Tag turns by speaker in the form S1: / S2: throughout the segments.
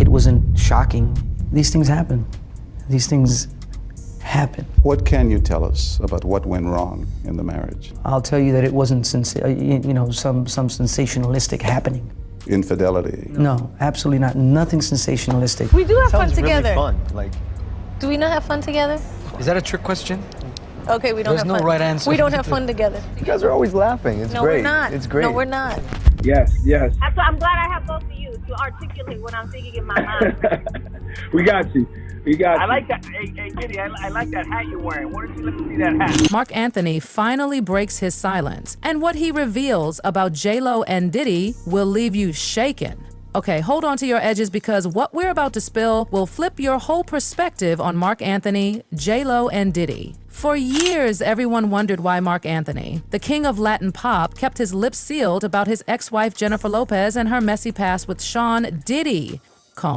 S1: wasn't shocking. These things happen. These things happen.
S2: What can you tell us about what went wrong in the marriage?
S1: I'll tell you that it wasn't some sensationalistic happening.
S2: Infidelity?
S1: No, absolutely not. Nothing sensationalistic.
S3: We do have fun together.
S4: Sounds really fun. Like,
S3: do we not have fun together?
S4: is that a trick question?
S3: Okay, we don't
S4: There's
S3: have
S4: no
S3: fun.
S4: right answer.
S3: We don't have fun together.
S4: You guys are always laughing. It's
S3: No,
S4: great.
S3: we're not.
S4: It's great.
S3: No, we're not.
S5: Yes, yes.
S6: I'm glad I have both of you to articulate what I'm thinking in my mind.
S5: We got you. We got you.
S7: I like that. Hey, Diddy, I like that hat you're wearing. Why don't you let me see that hat?
S8: Marc Anthony finally breaks his silence, and what he reveals about J-Lo and Diddy will leave you shaken. Okay, hold on to your edges because what we're about to spill will flip your whole perspective on Marc Anthony, J-Lo, and Diddy. For years, everyone wondered why Marc Anthony, the king of Latin pop, kept his lips sealed about his ex-wife Jennifer Lopez and her messy past with Sean Diddy.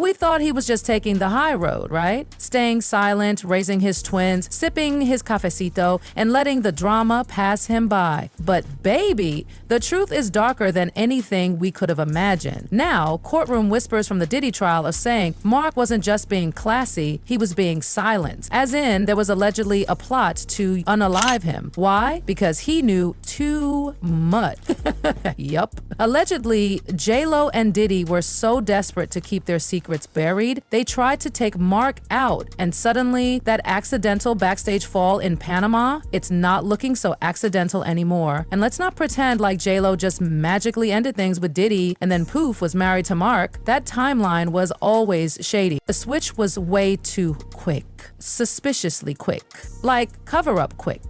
S8: We thought he was just taking the high road, right? Staying silent, raising his twins, sipping his cafecito, and letting the drama pass him by. But baby, the truth is darker than anything we could have imagined. Now, courtroom whispers from the Diddy trial are saying Marc wasn't just being classy, he was being silent. As in, there was allegedly a plot to unalive him. Why? Because he knew too much. Yup. Allegedly, J-Lo and Diddy were so desperate to keep their secrets buried, they tried to take Marc out, and suddenly that accidental backstage fall in Panama, it's not looking so accidental anymore. And let's not pretend like J-Lo just magically ended things with Diddy and then poof was married to Marc. That timeline was always shady. The switch was way too quick, suspiciously quick, like cover-up quick.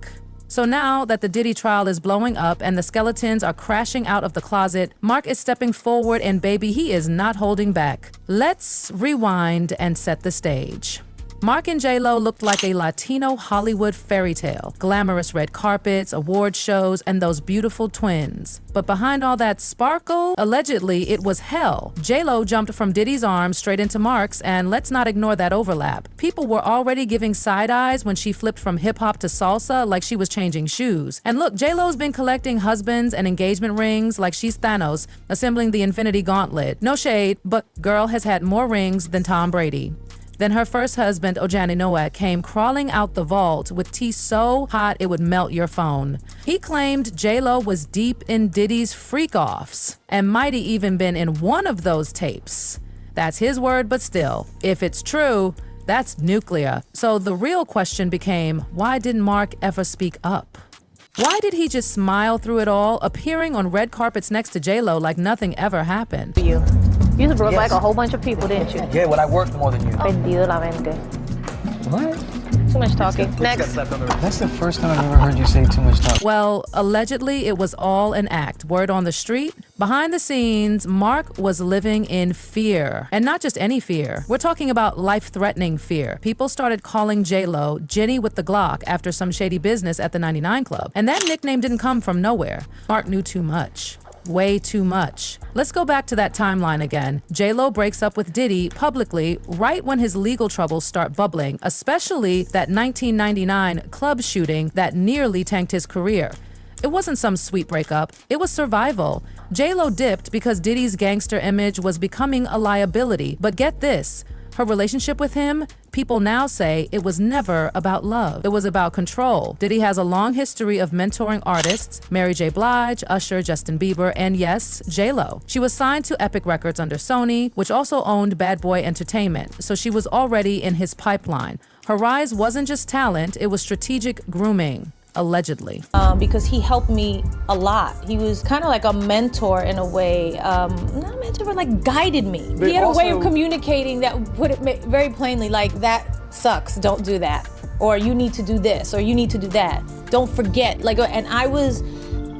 S8: So now that the Diddy trial is blowing up and the skeletons are crashing out of the closet, Marc is stepping forward and baby, he is not holding back. Let's rewind and set the stage. Marc and J-Lo looked like a Latino Hollywood fairy tale. Glamorous red carpets, award shows, and those beautiful twins. But behind all that sparkle, allegedly it was hell. J-Lo jumped from Diddy's arms straight into Marc's, and let's not ignore that overlap. People were already giving side eyes when she flipped from hip-hop to salsa like she was changing shoes. And look, J-Lo's been collecting husbands and engagement rings like she's Thanos, assembling the Infinity Gauntlet. No shade, but girl has had more rings than Tom Brady. Then her first husband, Ojani Noah, came crawling out the vault with tea so hot it would melt your phone. He claimed J-Lo was deep in Diddy's freak-offs and might have even been in one of those tapes. That's his word, but still, if it's true, that's nuclear. So the real question became, why didn't Marc ever speak up? Why did he just smile through it all, appearing on red carpets next to J-Lo like nothing ever happened?
S3: You broke like a whole bunch of people, didn't you?
S4: Yeah, well, I worked more than you.
S3: Vendido la mente.
S4: What?
S3: Too much talking. Next.
S4: That's the first time I've ever heard you say too much talk.
S8: Well, allegedly, it was all an act. Word on the street. Behind the scenes, Marc was living in fear. And not just any fear. We're talking about life-threatening fear. People started calling J-Lo Jenny with the Glock after some shady business at the 99 Club. And that nickname didn't come from nowhere. Marc knew too much. Way too much. Let's go back to that timeline again. J-Lo breaks up with Diddy publicly right when his legal troubles start bubbling, especially that 1999 club shooting that nearly tanked his career. It wasn't some sweet breakup, it was survival. J-Lo dipped because Diddy's gangster image was becoming a liability, but get this, her relationship with him, people now say it was never about love. It was about control. Diddy has a long history of mentoring artists, Mary J. Blige, Usher, Justin Bieber, and yes, J-Lo. She was signed to Epic Records under Sony, which also owned Bad Boy Entertainment, so she was already in his pipeline. Her rise wasn't just talent, it was strategic grooming. Allegedly.
S9: Because he helped me a lot. He was kind of like a mentor in a way. Not a mentor, but like guided me.
S4: But
S9: he had
S4: also,
S9: a way of communicating that put it very plainly, like, that sucks, don't do that. Or you need to do this, or you need to do that. Don't forget. Like, and I was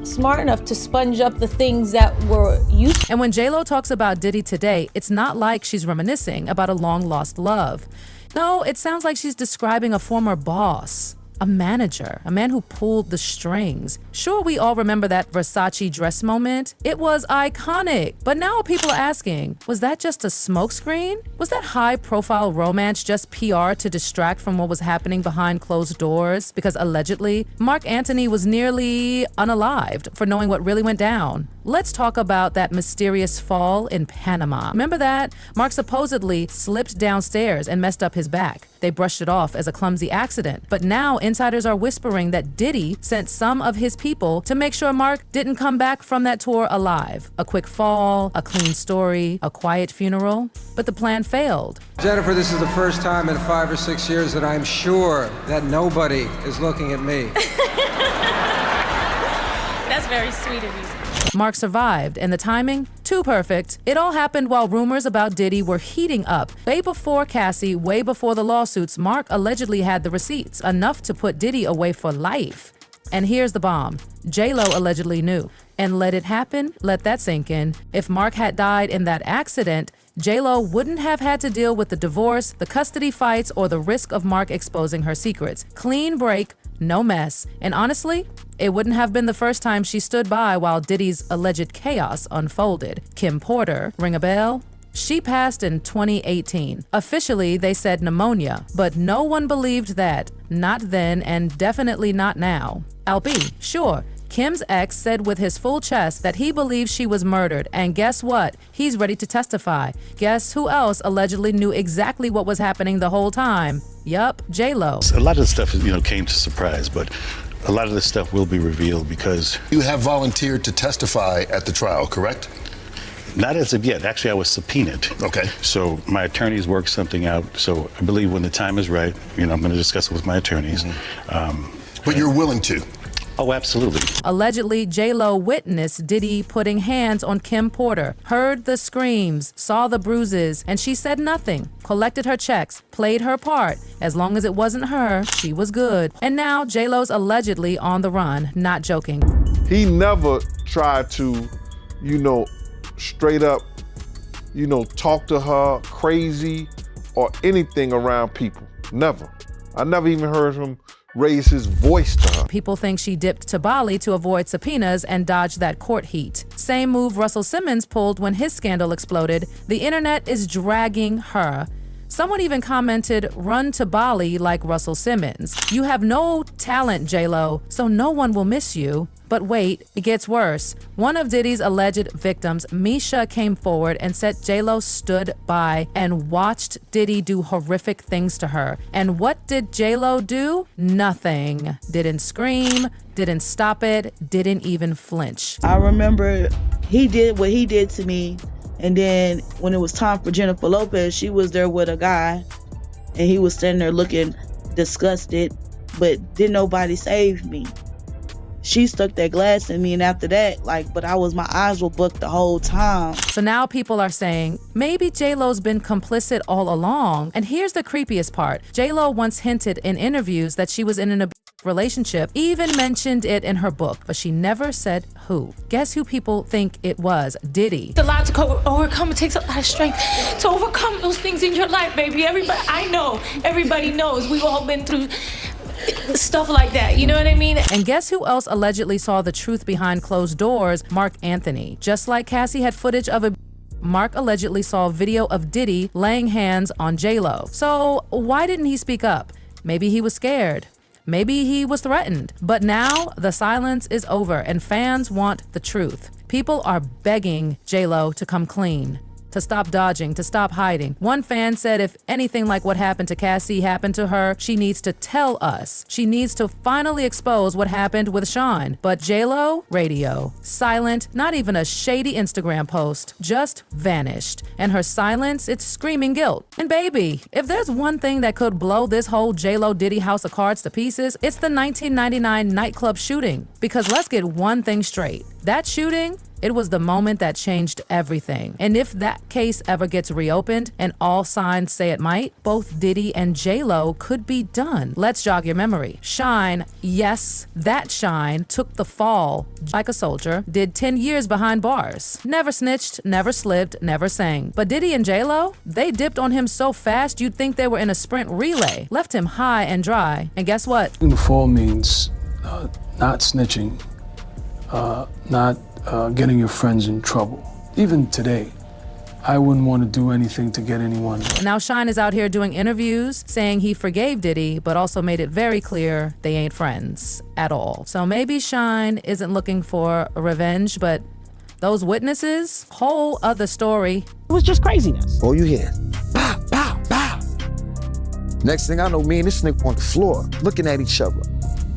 S9: smart enough to sponge up the things that were useful.
S8: And when J-Lo talks about Diddy today, it's not like she's reminiscing about a long-lost love. No, it sounds like she's describing a former boss. A manager, a man who pulled the strings. Sure, we all remember that Versace dress moment. It was iconic. But now people are asking, was that just a smokescreen? Was that high-profile romance just PR to distract from what was happening behind closed doors? Because allegedly, Marc Anthony was nearly unalived for knowing what really went down. let's talk about that mysterious fall in Panama. Remember that? Marc supposedly slipped downstairs and messed up his back. They brushed it off as a clumsy accident. But now insiders are whispering that Diddy sent some of his people to make sure Marc didn't come back from that tour alive. A quick fall, a clean story, a quiet funeral. But the plan failed.
S10: Jennifer, this is the first time in 5 or 6 years that I'm sure that nobody is looking at me.
S9: That's very sweet of you.
S8: Marc survived, and the timing, too perfect. It all happened while rumors about Diddy were heating up. Way before Cassie, way before the lawsuits, Marc allegedly had the receipts, enough to put Diddy away for life. And here's the bomb. J-Lo allegedly knew. And let it happen, let that sink in. If Marc had died in that accident, J-Lo wouldn't have had to deal with the divorce, the custody fights, or the risk of Marc exposing her secrets. Clean break, no mess. And honestly, it wouldn't have been the first time she stood by while Diddy's alleged chaos unfolded. Kim Porter, ring a bell? She passed in 2018. Officially, they said pneumonia, but no one believed that. Not then, and definitely not now. LB, sure. Kim's ex said with his full chest that he believes she was murdered, and guess what? He's ready to testify. Guess who else allegedly knew exactly what was happening the whole time? Yup, J-Lo.
S11: A lot of the stuff, came to surprise, but a lot of this stuff will be revealed because...
S12: You have volunteered to testify at the trial, correct?
S11: Not as of yet. Actually, I was subpoenaed.
S12: Okay.
S11: So my attorneys worked something out. So I believe when the time is right, I'm going to discuss it with my attorneys.
S12: But you're willing to?
S11: Oh, absolutely.
S8: Allegedly, J-Lo witnessed Diddy putting hands on Kim Porter, heard the screams, saw the bruises, and she said nothing, collected her checks, played her part. As long as it wasn't her, she was good. And now J-Lo's allegedly on the run, not joking.
S13: He never tried to, straight up, talk to her crazy or anything around people. Never. I never even heard him raise his voice to her.
S8: People think she dipped to Bali to avoid subpoenas and dodge that court heat. Same move Russell Simmons pulled when his scandal exploded. The internet is dragging her. Someone even commented, run to Bali like Russell Simmons. You have no talent, J-Lo, so no one will miss you. But wait, it gets worse. One of Diddy's alleged victims, Misha, came forward and said J-Lo stood by and watched Diddy do horrific things to her. And what did J-Lo do? Nothing. Didn't scream, didn't stop it, didn't even flinch.
S14: I remember he did what he did to me, and then when it was time for Jennifer Lopez, she was there with a guy, and he was standing there looking disgusted, but didn't nobody save me. She stuck that glass in me, and after that, my eyes were booked the whole time.
S8: So now people are saying, maybe J-Lo's been complicit all along. And here's the creepiest part. J-Lo once hinted in interviews that she was in an abusive relationship, even mentioned it in her book, but she never said who. Guess who people think it was? Diddy.
S9: It's a lot to overcome. It takes a lot of strength to overcome those things in your life, baby. Everybody knows. We've all been through stuff like that, you know what I mean?
S8: And guess who else allegedly saw the truth behind closed doors? Marc Anthony. Just like Cassie had footage of a Marc allegedly saw video of Diddy laying hands on J-Lo. So why didn't he speak up? Maybe he was scared. Maybe he was threatened. But now the silence is over and fans want the truth. People are begging J-Lo to come clean, to stop dodging, to stop hiding. One fan said if anything like what happened to Cassie happened to her, she needs to tell us. She needs to finally expose what happened with Sean. But J-Lo, radio, silent, not even a shady Instagram post, just vanished. And her silence, it's screaming guilt. And baby, if there's one thing that could blow this whole J-Lo Diddy house of cards to pieces, it's the 1999 nightclub shooting. Because let's get one thing straight. That shooting, it was the moment that changed everything. And if that case ever gets reopened, and all signs say it might, both Diddy and J-Lo could be done. Let's jog your memory. Shine, yes, that Shine, took the fall like a soldier, did 10 years behind bars. Never snitched, never slipped, never sang. But Diddy and J-Lo, they dipped on him so fast you'd think they were in a sprint relay. Left him high and dry. And guess what?
S15: The fall means not snitching, not getting your friends in trouble. Even today, I wouldn't want to do anything to get anyone.
S8: Now Shine is out here doing interviews saying he forgave Diddy, but also made it very clear they ain't friends at all. So maybe Shine isn't looking for revenge, but Those witnesses, whole other story.
S16: It was just craziness.
S17: All you hear, pow, pow, pow. Next thing I know, me and this nigga on the floor, looking at each other.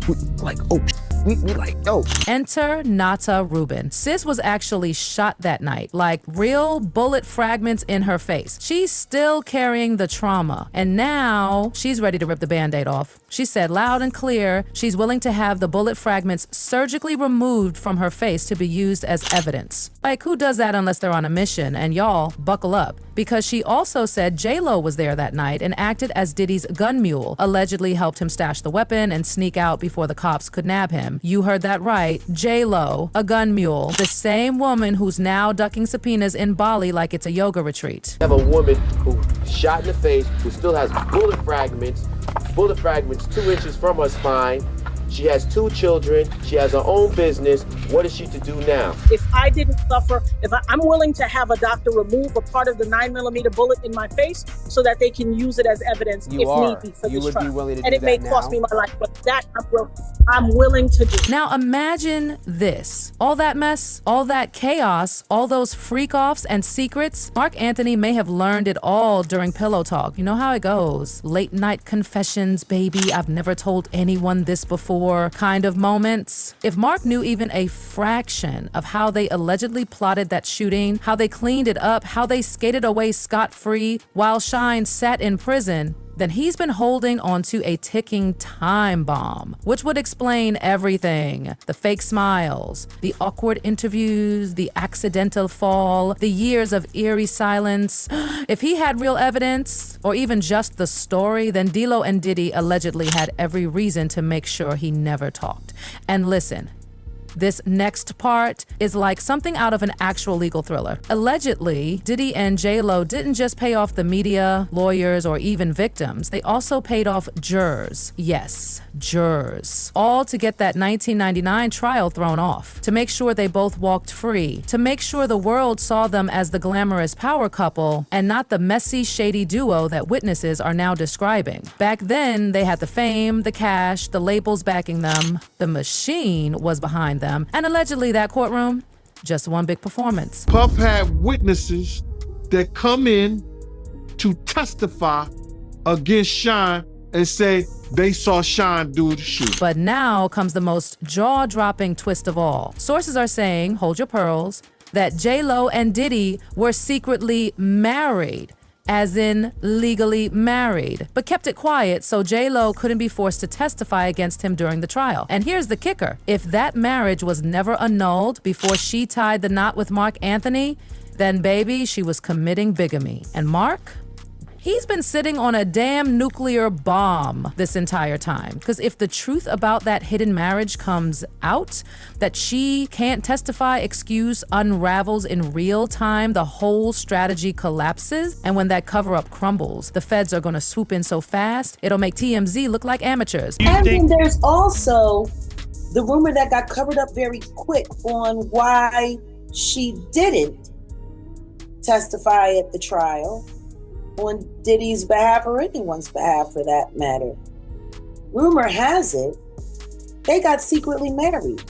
S17: We like, oh, we like, yo.
S8: Enter Nata Rubin. Sis was actually shot that night, like real bullet fragments in her face. She's still carrying the trauma, and now she's ready to rip the Band-Aid off. She said loud and clear she's willing to have the bullet fragments surgically removed from her face to be used as evidence. Like, who does that unless they're on a mission? And y'all, buckle up. Because she also said J-Lo was there that night and acted as Diddy's gun mule, allegedly helped him stash the weapon and sneak out before the cops could nab him. You heard that right. J-Lo, a gun mule, the same woman who's now ducking subpoenas in Bali like it's a yoga retreat.
S18: I have a woman who shot in the face, who still has bullet fragments 2 inches from her spine. She has 2 children. She has her own business. What is she to do now?
S16: If I didn't suffer, I'm willing to have a doctor remove a part of the 9mm bullet in my face so that they can use it as evidence if need be for this trial. And it may cost me my life, but that I'm willing to do.
S8: Now imagine this. All that mess, all that chaos, all those freak-offs and secrets. Marc Anthony may have learned it all during Pillow Talk. You know how it goes. Late night confessions, baby, I've never told anyone this before kind of moments. If Marc knew even a fraction of how they allegedly plotted that shooting, how they cleaned it up, how they skated away scot-free while Shine sat in prison, then he's been holding onto a ticking time bomb, which would explain everything. The fake smiles, the awkward interviews, the accidental fall, the years of eerie silence. If he had real evidence, or even just the story, then D-Lo and Diddy allegedly had every reason to make sure he never talked. And listen, this next part is like something out of an actual legal thriller. Allegedly, Diddy and J-Lo didn't just pay off the media, lawyers, or even victims. They also paid off jurors. Yes, jurors. All to get that 1999 trial thrown off. To make sure they both walked free. To make sure the world saw them as the glamorous power couple and not the messy, shady duo that witnesses are now describing. Back then, they had the fame, the cash, the labels backing them. The machine was behind them, and allegedly that courtroom, just one big performance.
S13: Puff had witnesses that come in to testify against Shine and say they saw Shine do the shoot.
S8: But now comes the most jaw-dropping twist of all. Sources are saying, hold your pearls, that J-Lo and Diddy were secretly married, as in legally married, but kept it quiet so J-Lo couldn't be forced to testify against him during the trial. And here's the kicker. If that marriage was never annulled before she tied the knot with Marc Anthony, then baby, she was committing bigamy. And Marc? He's been sitting on a damn nuclear bomb this entire time. Because if the truth about that hidden marriage comes out, that she can't testify, excuse unravels in real time, the whole strategy collapses. And when that cover-up crumbles, the feds are gonna swoop in so fast, it'll make TMZ look like amateurs.
S19: And then there's also the rumor that got covered up very quick on why she didn't testify at the trial on Diddy's behalf or anyone's behalf for that matter. Rumor has it, they got secretly married,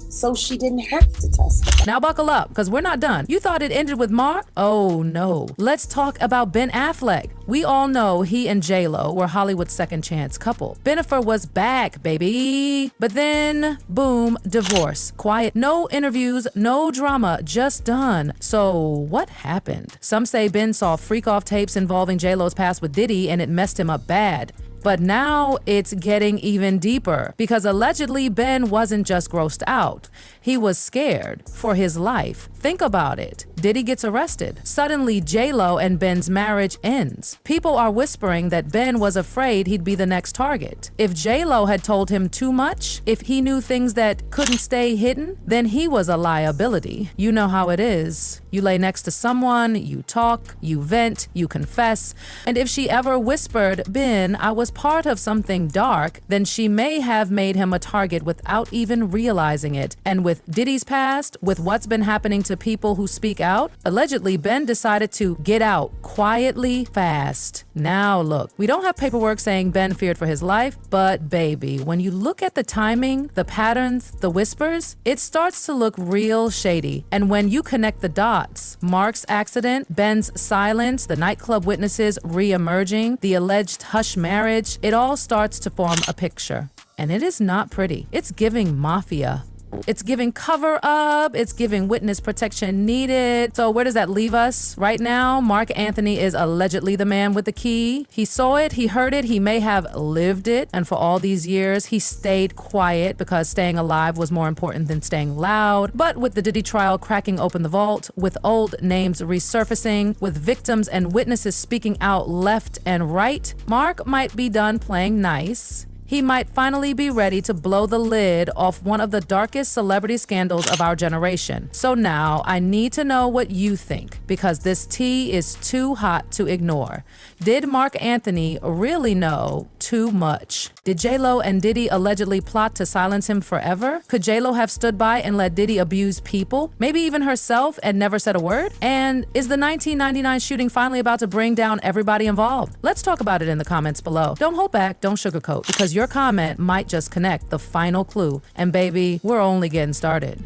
S19: so she didn't have to testify.
S8: Now buckle up, because we're not done. You thought it ended with Marc? Oh no. Let's talk about Ben Affleck. We all know he and J-Lo were Hollywood's second chance couple. Jennifer was back, baby. But then, boom, divorce. Quiet, no interviews, no drama, just done. So what happened? Some say Ben saw freak-off tapes involving J-Lo's past with Diddy and it messed him up bad. But now it's getting even deeper because allegedly Ben wasn't just grossed out. He was scared for his life. Think about it. Diddy gets arrested. Suddenly, J-Lo and Ben's marriage ends. People are whispering that Ben was afraid he'd be the next target. If J-Lo had told him too much, if he knew things that couldn't stay hidden, then he was a liability. You know how it is. You lay next to someone, you talk, you vent, you confess. And if she ever whispered, Ben, I was was part of something dark, then she may have made him a target without even realizing it. And with Diddy's past, with what's been happening to people who speak out, allegedly Ben decided to get out quietly fast. Now look, we don't have paperwork saying Ben feared for his life, but baby, when you look at the timing, the patterns, the whispers, it starts to look real shady. And when you connect the dots, Marc's accident, Ben's silence, the nightclub witnesses re-emerging, the alleged hush marriage, it all starts to form a picture. And it is not pretty. It's giving mafia. It's giving cover up. It's giving witness protection needed. So where does that leave us? Right now, Marc Anthony is allegedly the man with the key. He saw it, he heard it, he may have lived it. And for all these years, he stayed quiet because staying alive was more important than staying loud. But with the Diddy trial cracking open the vault, with old names resurfacing, with victims and witnesses speaking out left and right, Marc might be done playing nice. He might finally be ready to blow the lid off one of the darkest celebrity scandals of our generation. So now I need to know what you think, because this tea is too hot to ignore. Did Marc Anthony really know too much? Did J-Lo and Diddy allegedly plot to silence him forever? Could J-Lo have stood by and let Diddy abuse people, maybe even herself, and never said a word? And is the 1999 shooting finally about to bring down everybody involved? Let's talk about it in the comments below. Don't hold back, don't sugarcoat, because your comment might just connect the final clue. And baby, we're only getting started.